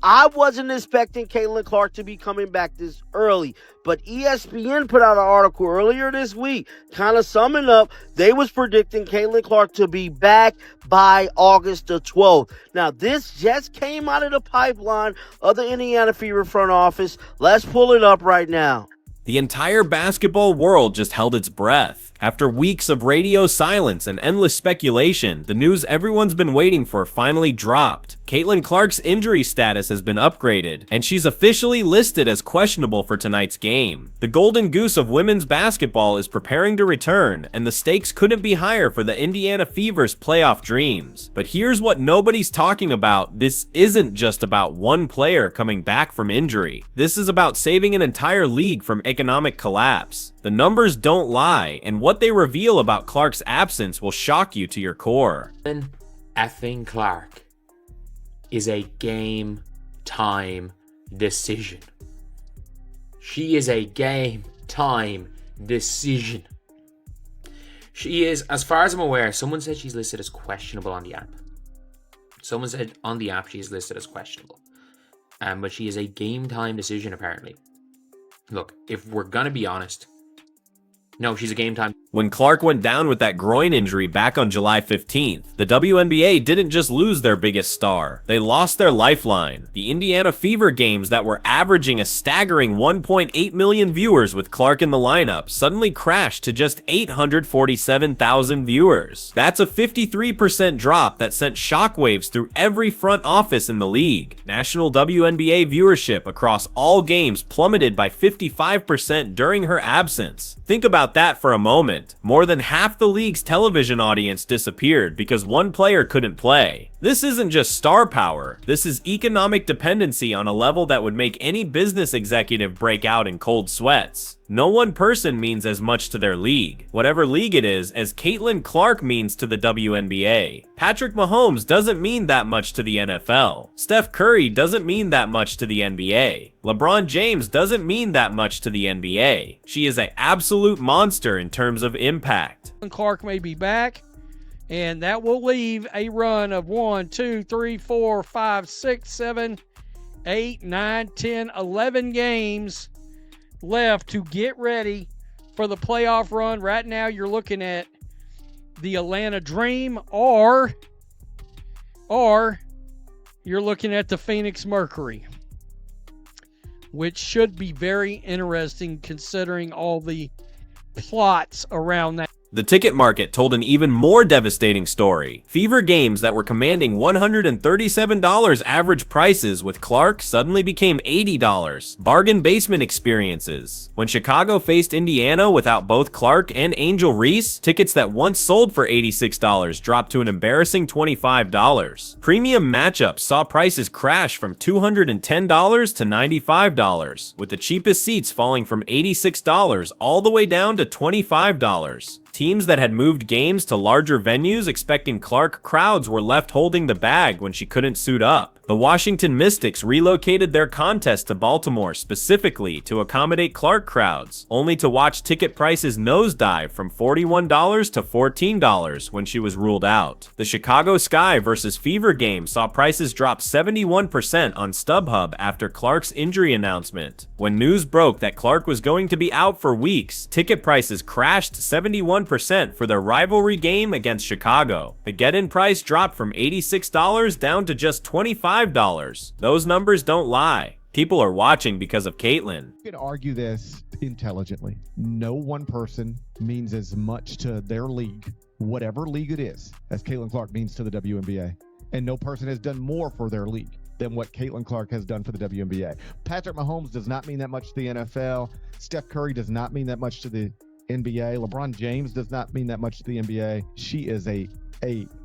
I wasn't expecting Caitlin Clark to be coming back this early, but ESPN put out an article earlier this week kind of summing up. They was predicting Caitlin Clark to be back by August the 12th. Now, this just came out of the pipeline of the Indiana Fever front office. Let's pull it up right now. The entire basketball world just held its breath. After weeks of radio silence and endless speculation, the news everyone's been waiting for finally dropped. Caitlin Clark's injury status has been upgraded, and she's officially listed as questionable for tonight's game. The golden goose of women's basketball is preparing to return, and the stakes couldn't be higher for the Indiana Fever's playoff dreams. But here's what nobody's talking about. This isn't just about one player coming back from injury. This is about saving an entire league from economic collapse. The numbers don't lie, and what they reveal about Clark's absence will shock you to your core. Effing Clark is a game time decision. She is a game time decision. She is, as far as I'm aware, someone said she's listed as questionable on the app. Someone said on the app she is listed as questionable. But she is a game time decision apparently. Look, if we're gonna be honest, no, she's a game time. When Clark went down with that groin injury back on July 15th, the WNBA didn't just lose their biggest star, they lost their lifeline. The Indiana Fever games that were averaging a staggering 1.8 million viewers with Clark in the lineup suddenly crashed to just 847,000 viewers. That's a 53% drop that sent shockwaves through every front office in the league. National WNBA viewership across all games plummeted by 55% during her absence. Think about that for a moment. More than half the league's television audience disappeared because one player couldn't play. This isn't just star power, this is economic dependency on a level that would make any business executive break out in cold sweats. No one person means as much to their league, whatever league it is, as Caitlin Clark means to the WNBA. Patrick Mahomes doesn't mean that much to the NFL. Steph Curry doesn't mean that much to the NBA. LeBron James doesn't mean that much to the NBA. She is an absolute monster in terms of impact. Clark may be back, and that will leave a run of 1, 2, 3, 4, 5, 6, 7, 8, 9, 10, 11 games left to get ready for the playoff run. Right now, you're looking at the Atlanta Dream, or you're looking at the Phoenix Mercury, which should be very interesting considering all the plots around that. The ticket market told an even more devastating story. Fever games that were commanding $137 average prices with Clark suddenly became $80. Bargain basement experiences. When Chicago faced Indiana without both Clark and Angel Reese, tickets that once sold for $86 dropped to an embarrassing $25. Premium matchups saw prices crash from $210 to $95, with the cheapest seats falling from $86 all the way down to $25. Teams that had moved games to larger venues expecting Clark crowds were left holding the bag when she couldn't suit up. The Washington Mystics relocated their contest to Baltimore specifically to accommodate Clark crowds, only to watch ticket prices nosedive from $41 to $14 when she was ruled out. The Chicago Sky versus Fever game saw prices drop 71% on StubHub after Clark's injury announcement. When news broke that Clark was going to be out for weeks, ticket prices crashed 71% for their rivalry game against Chicago. The get-in price dropped from $86 down to just $25. Those numbers don't lie. People are watching because of Caitlin. You can argue this intelligently. No one person means as much to their league, whatever league it is, as Caitlin Clark means to the WNBA. And no person has done more for their league than what Caitlin Clark has done for the WNBA. Patrick Mahomes does not mean that much to the NFL. Steph Curry does not mean that much to the NBA. LeBron James does not mean that much to the NBA. She is a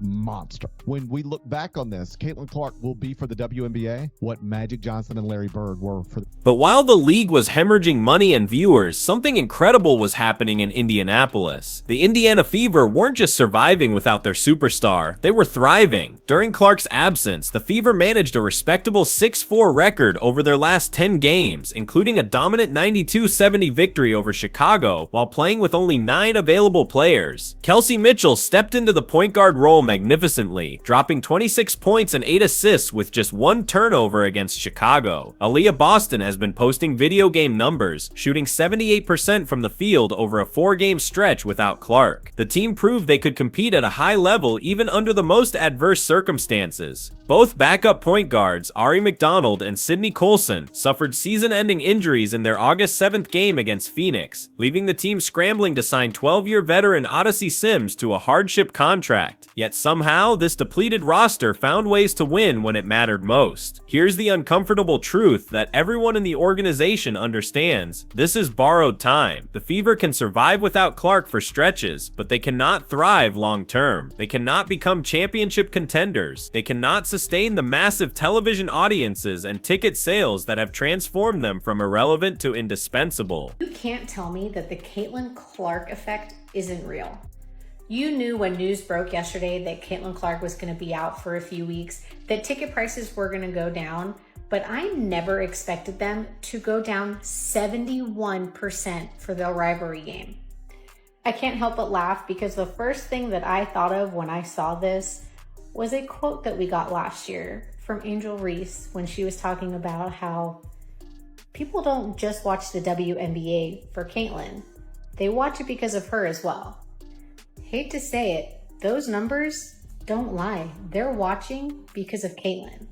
monster. When we look back on this, Caitlin Clark will be for the WNBA what Magic Johnson and Larry Bird were for the... But while the league was hemorrhaging money and viewers, something incredible was happening in Indianapolis. The Indiana Fever weren't just surviving without their superstar, they were thriving. During Clark's absence, the Fever managed a respectable 6-4 record over their last 10 games, including a dominant 92-70 victory over Chicago while playing with only 9 available players. Kelsey Mitchell stepped into the point guard guard role magnificently, dropping 26 points and 8 assists with just 1 turnover against Chicago. Aaliyah Boston has been posting video game numbers, shooting 78% from the field over a 4-game stretch without Clark. The team proved they could compete at a high level even under the most adverse circumstances. Both backup point guards, Ari McDonald and Sidney Colson, suffered season-ending injuries in their August 7th game against Phoenix, leaving the team scrambling to sign 12-year veteran Odyssey Sims to a hardship contract. Yet somehow, this depleted roster found ways to win when it mattered most. Here's the uncomfortable truth that everyone in the organization understands. This is borrowed time. The Fever can survive without Clark for stretches, but they cannot thrive long-term. They cannot become championship contenders. They cannot sustain the massive television audiences and ticket sales that have transformed them from irrelevant to indispensable. You can't tell me that the Caitlin Clark effect isn't real. You knew when news broke yesterday that Caitlin Clark was going to be out for a few weeks, that ticket prices were going to go down, but I never expected them to go down 71% for the rivalry game. I can't help but laugh because the first thing that I thought of when I saw this was a quote that we got last year from Angel Reese when she was talking about how people don't just watch the WNBA for Caitlin. They watch it because of her as well. Hate to say it, those numbers don't lie. They're watching because of Caitlin.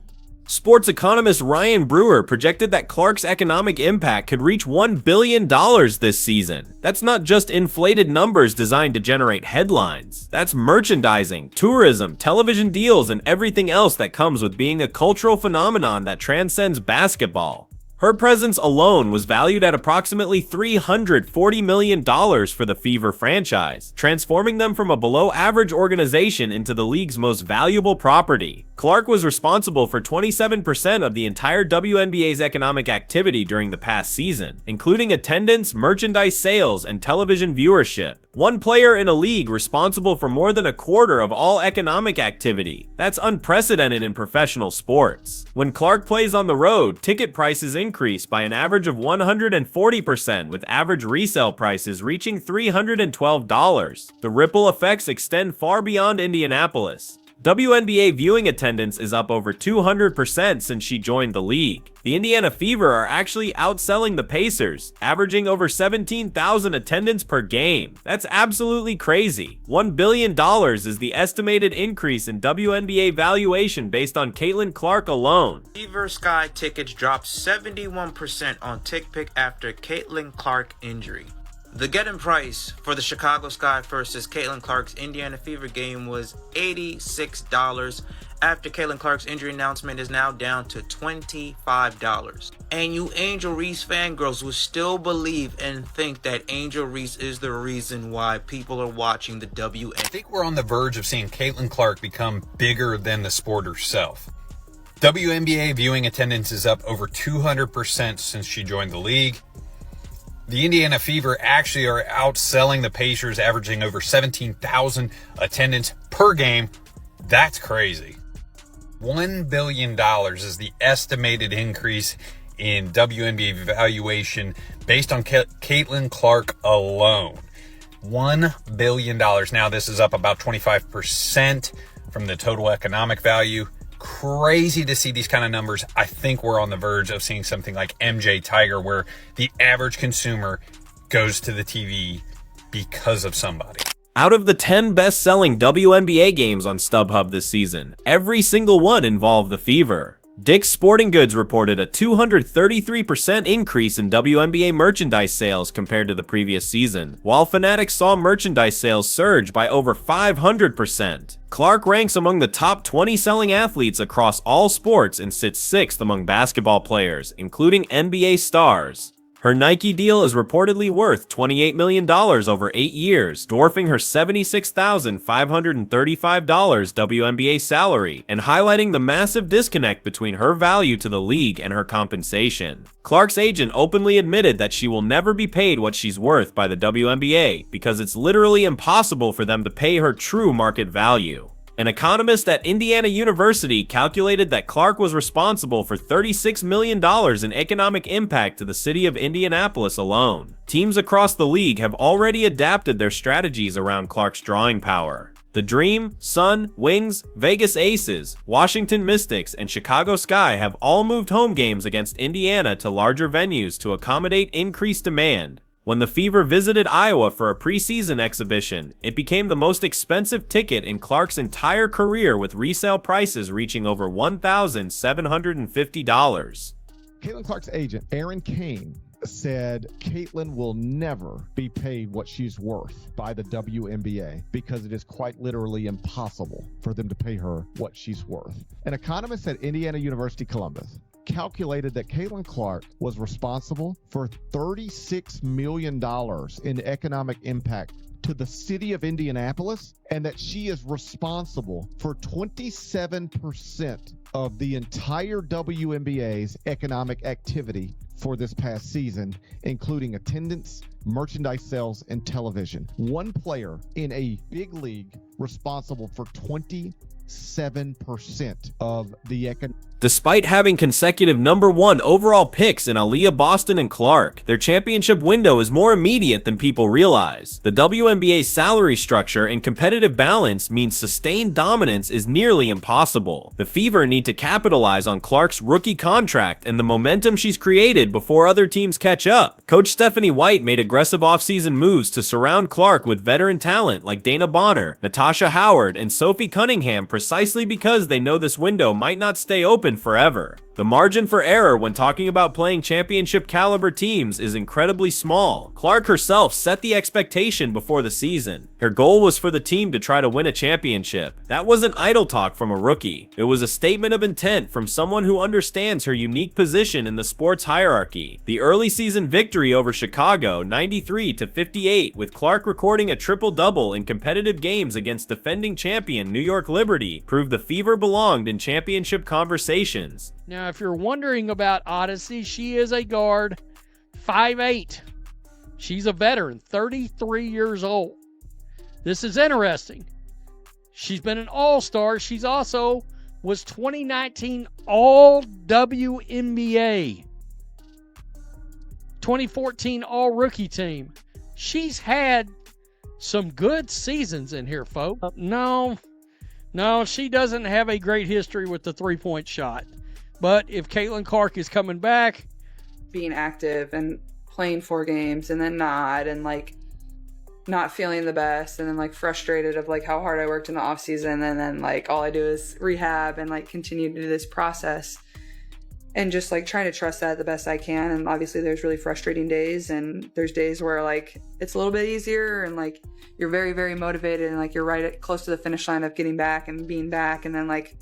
Sports economist Ryan Brewer projected that Clark's economic impact could reach $1 billion this season. That's not just inflated numbers designed to generate headlines. That's merchandising, tourism, television deals, and everything else that comes with being a cultural phenomenon that transcends basketball. Her presence alone was valued at approximately $340 million for the Fever franchise, transforming them from a below-average organization into the league's most valuable property. Clark was responsible for 27% of the entire WNBA's economic activity during the past season, including attendance, merchandise sales, and television viewership. One player in a league responsible for more than a quarter of all economic activity. That's unprecedented in professional sports. When Clark plays on the road, ticket prices increase by an average of 140%, with average resale prices reaching $312. The ripple effects extend far beyond Indianapolis. WNBA viewing attendance is up over 200% since she joined the league. The Indiana Fever are actually outselling the Pacers, averaging over 17,000 attendance per game. That's absolutely crazy. $1 billion is the estimated increase in WNBA valuation based on Caitlin Clark alone. Fever Sky tickets dropped 71% on TickPick after Caitlin Clark injury. The get-in price for the Chicago Sky versus Caitlin Clark's Indiana Fever game was $86. After Caitlin Clark's injury announcement is now down to $25. And you Angel Reese fangirls will still believe and think that Angel Reese is the reason why people are watching the WNBA. I think we're on the verge of seeing Caitlin Clark become bigger than the sport herself. WNBA viewing attendance is up over 200% since she joined the league. The Indiana Fever actually are outselling the Pacers, averaging over 17,000 attendance per game. That's crazy. $1 billion is the estimated increase in WNBA valuation based on Caitlin Clark alone. $1 billion. Now, this is up about 25% from the total economic value. Crazy to see these kind of numbers. I think we're on the verge of seeing something like MJ Tiger, where the average consumer goes to the TV because of somebody. Out of the 10 best-selling WNBA games on StubHub this season, every single one involved the Fever. Dick's Sporting Goods reported a 233% increase in WNBA merchandise sales compared to the previous season, while Fanatics saw merchandise sales surge by over 500%. Clark ranks among the top 20 selling athletes across all sports and sits 6th among basketball players, including NBA stars. Her Nike deal is reportedly worth $28 million over 8 years, dwarfing her $76,535 WNBA salary, and highlighting the massive disconnect between her value to the league and her compensation. Clark's agent openly admitted that she will never be paid what she's worth by the WNBA because it's literally impossible for them to pay her true market value. An economist at Indiana University calculated that Clark was responsible for $36 million in economic impact to the city of Indianapolis alone. Teams across the league have already adapted their strategies around Clark's drawing power. The Dream, Sun, Wings, Vegas Aces, Washington Mystics, and Chicago Sky have all moved home games against Indiana to larger venues to accommodate increased demand. When the Fever visited Iowa for a preseason exhibition, it became the most expensive ticket in Clark's entire career, with resale prices reaching over $1,750. Caitlin Clark's agent, Aaron Kane, said Caitlin will never be paid what she's worth by the WNBA because it is quite literally impossible for them to pay her what she's worth. An economist at Indiana University Columbus calculated that Caitlin Clark was responsible for $36 million in economic impact to the city of Indianapolis, and that she is responsible for 27% of the entire WNBA's economic activity for this past season, including attendance, merchandise sales, and television. One player in a big league responsible for 27% of the economic. Despite having consecutive #1 overall picks in Aaliyah Boston and Clark, their championship window is more immediate than people realize. The WNBA's salary structure and competitive balance means sustained dominance is nearly impossible. The Fever need to capitalize on Clark's rookie contract and the momentum she's created before other teams catch up. Coach Stephanie White made aggressive offseason moves to surround Clark with veteran talent like Dana Bonner, Natasha Howard, and Sophie Cunningham, precisely because they know this window might not stay open forever. The margin for error when talking about playing championship caliber teams is incredibly small. Clark herself set the expectation before the season. Her goal was for the team to try to win a championship. That wasn't idle talk from a rookie. It was a statement of intent from someone who understands her unique position in the sports hierarchy. The early season victory over Chicago, 93-58, with Clark recording a triple-double in competitive games against defending champion New York Liberty, proved the Fever belonged in championship conversations. Now, if you're wondering about Odyssey, she is a guard, 5'8". She's a veteran, 33 years old. This is interesting. She's been an all-star. She's also was 2019 All-WNBA, 2014 All-Rookie Team. She's had some good seasons in here, folks. No, she doesn't have a great history with the three-point shot. But if Caitlin Clark is coming back, being active and playing 4 games and then not, and like not feeling the best, and then like frustrated of like how hard I worked in the off season, and then like all I do is rehab and like continue to do this process, and just like trying to trust that the best I can. And obviously there's really frustrating days, and there's days where like it's a little bit easier and like you're very, very motivated and like you're close to the finish line of getting back and being back, and then like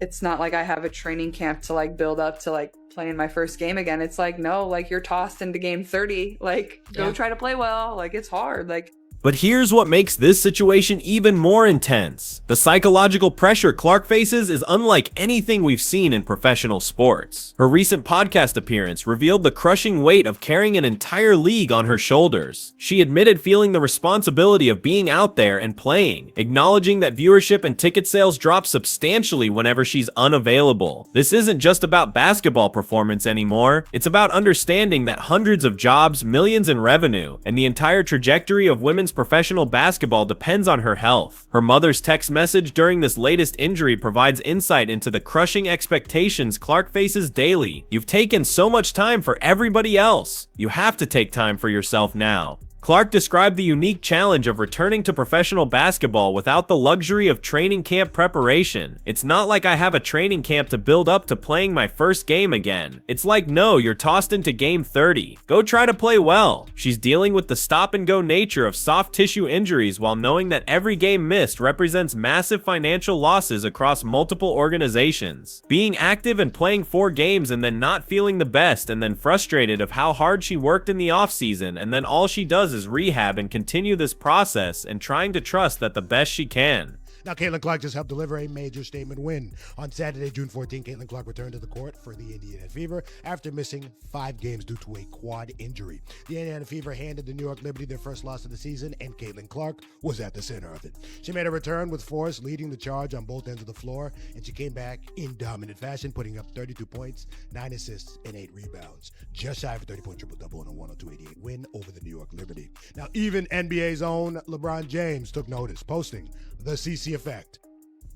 it's not like I have a training camp to like build up to like playing my first game again. It's like, no, like you're tossed into game 30, like go try to play well. Like it's hard. Like But here's what makes this situation even more intense. The psychological pressure Clark faces is unlike anything we've seen in professional sports. Her recent podcast appearance revealed the crushing weight of carrying an entire league on her shoulders. She admitted feeling the responsibility of being out there and playing, acknowledging that viewership and ticket sales drop substantially whenever she's unavailable. This isn't just about basketball performance anymore. It's about understanding that hundreds of jobs, millions in revenue, and the entire trajectory of women's professional basketball depends on her health. Her mother's text message during this latest injury provides insight into the crushing expectations Clark faces daily. You've taken so much time for everybody else. You have to take time for yourself now. Clark described the unique challenge of returning to professional basketball without the luxury of training camp preparation. It's not like I have a training camp to build up to playing my first game again. It's like, no, you're tossed into game 30. Go try to play well. She's dealing with the stop-and-go nature of soft tissue injuries while knowing that every game missed represents massive financial losses across multiple organizations. Being active and playing 4 games and then not feeling the best, and then frustrated of how hard she worked in the offseason, and then all she does is rehab and continue this process and trying to trust that the best she can. Now, Caitlin Clark just helped deliver a major statement win. On Saturday, June 14, Caitlin Clark returned to the court for the Indiana Fever after missing 5 games due to a quad injury. The Indiana Fever handed the New York Liberty their first loss of the season, and Caitlin Clark was at the center of it. She made a return with force, leading the charge on both ends of the floor, and she came back in dominant fashion, putting up 32 points, 9 assists, and 8 rebounds. Just shy of a 30-point triple-double in a 102-88 win over the New York Liberty. Now, even NBA's own LeBron James took notice, posting the CC effect.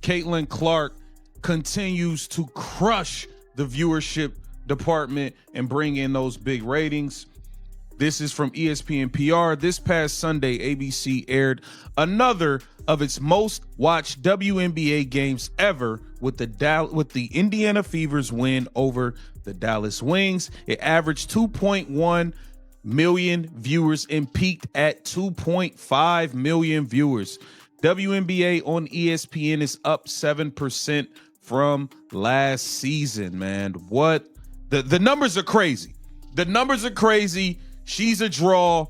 Caitlin Clark continues to crush the viewership department and bring in those big ratings. This is from ESPN PR. This past Sunday, ABC aired another of its most watched WNBA games ever with the Indiana Fever's win over the Dallas Wings. It averaged 2.1 million viewers and peaked at 2.5 million viewers. WNBA on ESPN is up 7% from last season, man. What? The numbers are crazy. The numbers are crazy. She's a draw.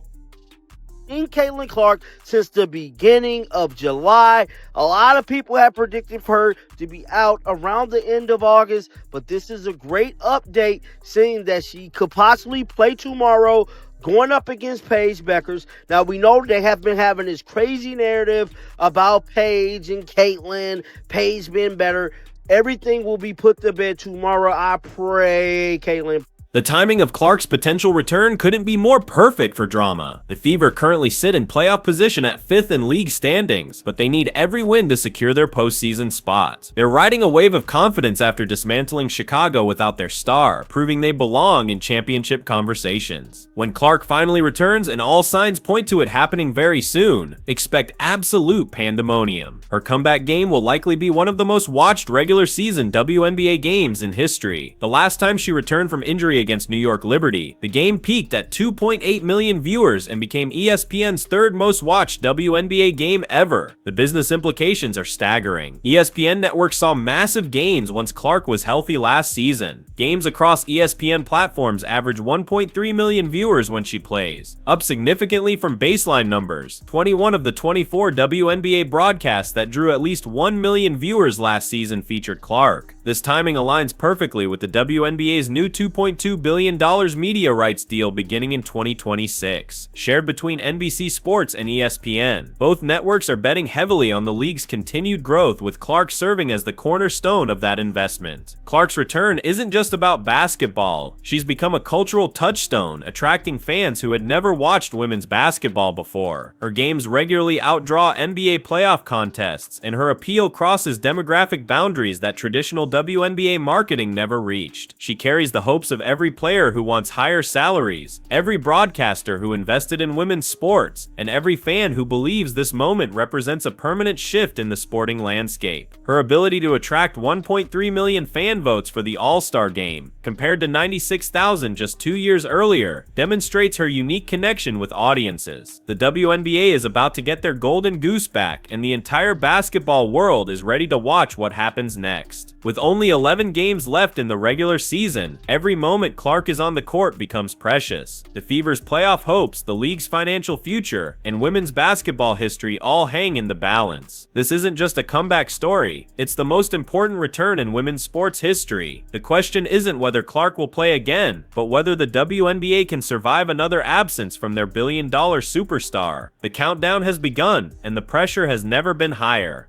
In Caitlin Clark since the beginning of July. A lot of people have predicted for her to be out around the end of August, but this is a great update saying that she could possibly play tomorrow going up against Paige Beckers. Now, we know they have been having this crazy narrative about Paige and Caitlin, Paige being better. Everything will be put to bed tomorrow. I pray, Caitlin. The timing of Clark's potential return couldn't be more perfect for drama. The Fever currently sit in playoff position at 5th in league standings, but they need every win to secure their postseason spot. They're riding a wave of confidence after dismantling Chicago without their star, proving they belong in championship conversations. When Clark finally returns, and all signs point to it happening very soon, expect absolute pandemonium. Her comeback game will likely be one of the most watched regular season WNBA games in history. The last time she returned from injury against New York Liberty, the game peaked at 2.8 million viewers and became ESPN's third most watched WNBA game ever. The business implications are staggering. ESPN Network saw massive gains once Clark was healthy last season. Games across ESPN platforms average 1.3 million viewers when she plays, up significantly from baseline numbers. 21 of the 24 WNBA broadcasts that drew at least 1 million viewers last season featured Clark. This timing aligns perfectly with the WNBA's new $2.2 billion media rights deal beginning in 2026, shared between NBC Sports and ESPN. Both networks are betting heavily on the league's continued growth, with Clark serving as the cornerstone of that investment. Clark's return isn't just about basketball. She's become a cultural touchstone, attracting fans who had never watched women's basketball before. Her games regularly outdraw NBA playoff contests, and her appeal crosses demographic boundaries that traditional WNBA marketing never reached. She carries the hopes of every player who wants higher salaries, every broadcaster who invested in women's sports, and every fan who believes this moment represents a permanent shift in the sporting landscape. Her ability to attract 1.3 million fan votes for the All-Star Game, compared to 96,000 just 2 years earlier, demonstrates her unique connection with audiences. The WNBA is about to get their golden goose back, and the entire basketball world is ready to watch what happens next. With only 11 games left in the regular season, every moment Clark is on the court becomes precious. The Fever's playoff hopes, the league's financial future, and women's basketball history all hang in the balance. This isn't just a comeback story, it's the most important return in women's sports history. The question isn't whether Clark will play again, but whether the WNBA can survive another absence from their billion-dollar superstar. The countdown has begun, and the pressure has never been higher.